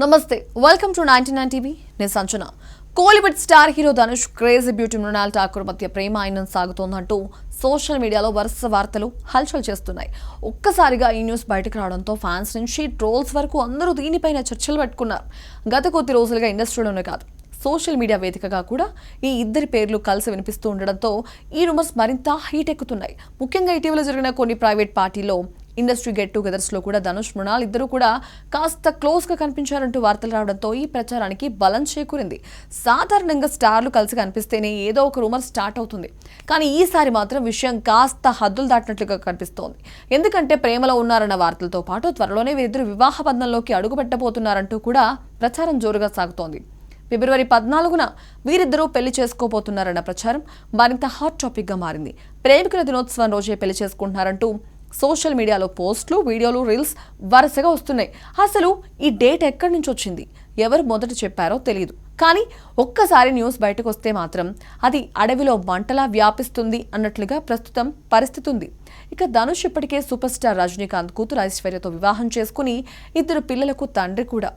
నమస్తే welcome to 99 TV నేను సంచన Kollywood star hero Dhanush crazy beauty Mrunal Thakur మధ్య ప్రేమ అయినం సాగుతోందంటూ సోషల్ మీడియాలో వరుస వార్తలు హల్చల్ చేస్తున్నాయి. ఒక్కసారిగా ఈ న్యూస్ బయటకు రావడంతో ఫ్యాన్స్ నుంచి ట్రోల్స్ వరకు అందరూ దీనిపైన చర్చలు పెట్టుకున్నారు. గత కొద్ది రోజులుగా ఇండస్ట్రీలోనే కాదు సోషల్ మీడియా వేదికగా కూడా ఈ ఇద్దరి పేర్లు కలిసి వినిపిస్తూ ఉండడంతో ఈ రూమర్స్ మరింత హీట్ ఎక్కుతున్నాయి. ముఖ్యంగా ఇటీవల జరిగిన కొన్ని ప్రైవేట్ పార్టీలో ఇండస్ట్రీ గెట్ టుగెదర్స్ లో కూడా ధనుష్ మృణాల్ ఇద్దరు కూడా కాస్త క్లోజ్ గా కనిపించారంటూ వార్తలు రావడంతో ఈ ప్రచారానికి బలం చేకూరింది. సాధారణంగా స్టార్లు కలిసి కనిపిస్తేనే ఏదో ఒక రూమర్ స్టార్ట్ అవుతుంది. కానీ ఈసారి మాత్రం విషయం కాస్త హద్దులు దాటినట్లుగా కనిపిస్తోంది. ఎందుకంటే ప్రేమలో ఉన్నారన్న వార్తలతో పాటు త్వరలోనే వీరిద్దరు వివాహ బంధంలోకి అడుగుపెట్టబోతున్నారంటూ కూడా ప్రచారం జోరుగా సాగుతోంది. ఫిబ్రవరి 14న వీరిద్దరూ పెళ్లి చేసుకోబోతున్నారన్న ప్రచారం మరింత హాట్ టాపిక్ గా మారింది. ప్రేమికుల దినోత్సవం రోజే పెళ్లి చేసుకుంటున్నారంటూ సోషల్ మీడియాలో పోస్టులు, వీడియోలు, రీల్స్ వరుసగా వస్తున్నాయి. అసలు ఈ డేట్ ఎక్కడి నుంచి వచ్చింది, ఎవరు మొదట చెప్పారో తెలియదు. కానీ ఒక్కసారి న్యూస్ బయటకు వస్తే మాత్రం అది అడవిలో మంటలా వ్యాపిస్తుంది అన్నట్లుగా ప్రస్తుతం పరిస్థితి ఉంది. ఇక ధనుష్ ఇప్పటికే సూపర్ స్టార్ రజనీకాంత్ కూతురు ఐశ్వర్యతో వివాహం చేసుకుని ఇద్దరు పిల్లలకు తండ్రి కూడా.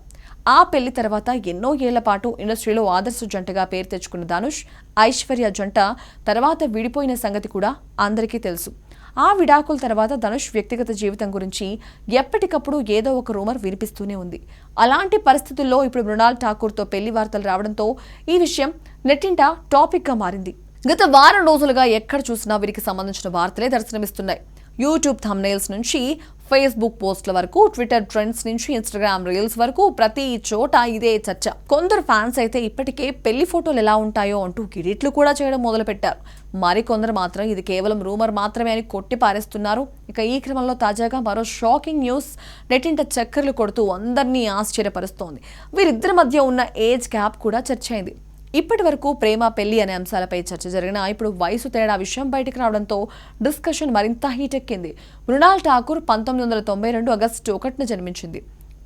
ఆ పెళ్లి తర్వాత ఎన్నో ఏళ్ల పాటు ఇండస్ట్రీలో ఆదర్శ జంటగా పేరు తెచ్చుకున్న ధనుష్ ఐశ్వర్య జంట తర్వాత విడిపోయిన సంగతి కూడా అందరికీ తెలుసు. ఆ విడాకుల తర్వాత ధనుష్ వ్యక్తిగత జీవితం గురించి ఎప్పటికప్పుడు ఏదో ఒక రూమర్ వినిపిస్తూనే ఉంది. అలాంటి పరిస్థితుల్లో ఇప్పుడు మృణాల్ ఠాకూర్తో పెళ్లి వార్తలు రావడంతో ఈ విషయం నెట్టింట టాపిక్ గా మారింది. గత వారం రోజులుగా ఎక్కడ చూసినా వీరికి సంబంధించిన వార్తలే దర్శనమిస్తున్నాయి. యూట్యూబ్ థంబ్నెయిల్స్ నుంచి ఫేస్బుక్ పోస్టుల వరకు, ట్విట్టర్ ట్రెండ్స్ నుంచి ఇన్స్టాగ్రామ్ రీల్స్ వరకు ప్రతి చోట ఇదే చర్చ. కొందరు ఫ్యాన్స్ అయితే ఇప్పటికే పెళ్లి ఫోటోలు ఎలా ఉంటాయో అంటూ గిరిట్లు కూడా చేయడం మొదలుపెట్టారు. మరికొందరు మాత్రం ఇది కేవలం రూమర్ మాత్రమే అని కొట్టి పారేస్తున్నారు. ఇక ఈ క్రమంలో తాజాగా మరో షాకింగ్ న్యూస్ నెట్టింట చక్కర్లు కొడుతూ అందరినీ ఆశ్చర్యపరుస్తోంది. వీరిద్దరి మధ్య ఉన్న ఏజ్ గ్యాప్ కూడా చర్చ అయింది. ఇప్పటి వరకు ప్రేమ, పెళ్లి అనే అంశాలపై చర్చ జరిగినా ఇప్పుడు వయసు తేడా విషయం బయటకు రావడంతో డిస్కషన్ మరింత హీట్ ఎక్కింది. మృణాల్ ఠాకూర్ 1992 ఆగస్టు 1న జన్మించింది.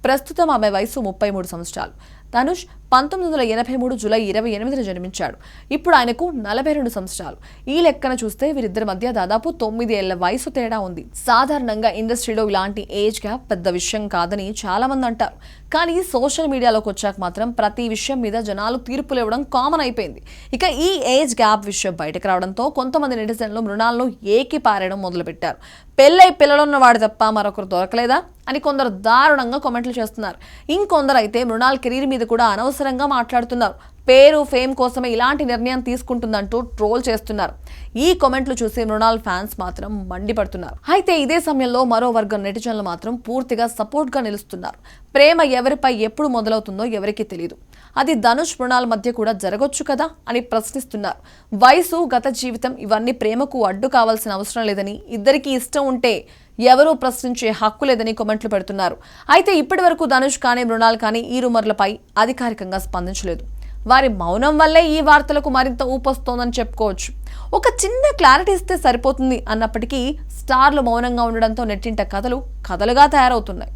ప్రస్తుతం ఆమె వయసు 33 సంవత్సరాలు. ధనుష్ 1983 జూలై 28న జన్మించాడు. ఇప్పుడు ఆయనకు 42 సంవత్సరాలు. ఈ లెక్కన చూస్తే వీరిద్దరి మధ్య దాదాపు 9 ఏళ్ల వయసు తేడా ఉంది. సాధారణంగా ఇండస్ట్రీలో ఇలాంటి ఏజ్ గ్యాప్ పెద్ద విషయం కాదని చాలా మంది అంటారు. కానీ సోషల్ మీడియాలోకి వచ్చాక మాత్రం ప్రతి విషయం మీద జనాలు తీర్పులు ఇవ్వడం కామన్ అయిపోయింది. ఇక ఈ ఏజ్ గ్యాప్ విషయం బయటకు రావడంతో కొంతమంది నెటిజన్లు మృణాల్ను ఏకి పారేయడం మొదలుపెట్టారు. పెళ్ళై పిల్లలున్న వాడు తప్ప మరొకరు దొరకలేదా అని కొందరు దారుణంగా కామెంట్లు చేస్తున్నారు. ఇంకొందరు అయితే మృణాల్ కెరీర్ మీద కూడా అనవసరంగా మాట్లాడుతున్నారు. పేరు, ఫేమ్ కోసమే ఇలాంటి నిర్ణయం తీసుకుంటుందంటూ ట్రోల్ చేస్తున్నారు. ఈ కామెంట్లు చూసి మృణాల్ ఫ్యాన్స్ మాత్రం మండిపడుతున్నారు. అయితే ఇదే సమయంలో మరో వర్గం నెటిజన్లు మాత్రం పూర్తిగా సపోర్ట్ గా నిలుస్తున్నారు. ప్రేమ ఎవరిపై ఎప్పుడు మొదలవుతుందో ఎవరికీ తెలియదు. అది ధనుష్ మృణాల్ మధ్య కూడా జరగొచ్చు కదా అని ప్రశ్నిస్తున్నారు. వయసు, గత జీవితం ఇవన్నీ ప్రేమకు అడ్డు కావాల్సిన అవసరం లేదని, ఇద్దరికీ ఇష్టం ఉంటే ఎవరూ ప్రశ్నించే హక్కు లేదని కామెంట్లు పెడుతున్నారు. అయితే ఇప్పటి వరకు ధనుష్ కానీ మృణాల్ కానీ ఈ రూమర్లపై అధికారికంగా స్పందించలేదు. వారి మౌనం వల్లే ఈ వార్తలకు మరింత ఊపొస్తోందని చెప్పుకోవచ్చు. ఒక చిన్న క్లారిటీ ఇస్తే సరిపోతుంది అన్నప్పటికీ స్టార్లు మౌనంగా ఉండడంతో నెట్టింట కథలుగా తయారవుతున్నాయి.